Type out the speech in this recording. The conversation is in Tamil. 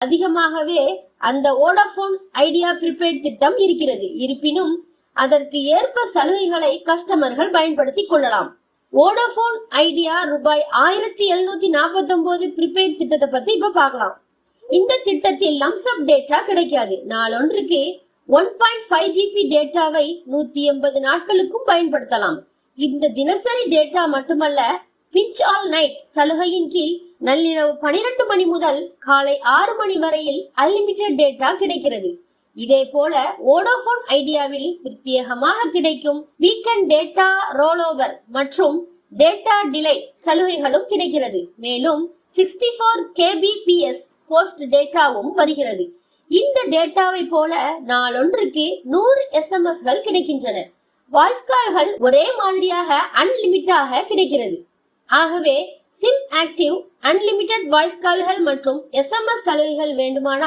அதிகமாகவே அந்த வோடாபோன் ஐடியா ப்ரீபெய்ட் திட்டம் இருக்கிறது. இருப்பினும் அதற்கு ஏற்ப சலுகைகளை கஸ்டமர்கள் பயன்படுத்திக் கொள்ளலாம். வோடாபோன் ஐடியா ரூபாய் 1749 ப்ரீபெய்ட் திட்டத்தை பத்தி இப்ப பார்க்கலாம். இந்த திட்டத்தில் லம்சம் டேட்டா கிடைக்காது. நாளொன்றுக்கு 1.5 GB டேட்டாவை 180 நாட்களுக்கும் பயன்படுத்தலாம். இந்த தினசரி டேட்டா மட்டுமல்ல, பிஞ்ச் ஆல் நைட் சலுகையின் கீழ் நள்ளிரவு 12 மணி முதல் காலை 6 மணி வரையில் அன்லிமிட்டெட் டேட்டா கிடைக்கிறது. இதே போல வோடாபோன் ஐடியாவில் பிரத்யேகமாக கிடைக்கும் வீக்கெண்ட் டேட்டா ரோல்-ஓவர் மற்றும் டேட்டா டிலே சலுகைகளும் கிடைக்கிறது. மேலும் 64 kbps போஸ்ட் டேட்டாவும் வருகிறது. இந்த டேட்டாவை போல நாளொன்றுக்கு 100 SMSகள் கிடைக்கின்றன. வாய்ஸ் கால்கள் ஒரே மாதிரியாக அன்லிமிட்டாக கிடைக்கிறது. ஆகவே சிம் ஆக்டிவ், அன்லிமிட்டெட் வாய்ஸ் கால்கள் மற்றும் SMS சலுகைகள் வேண்டுமானால்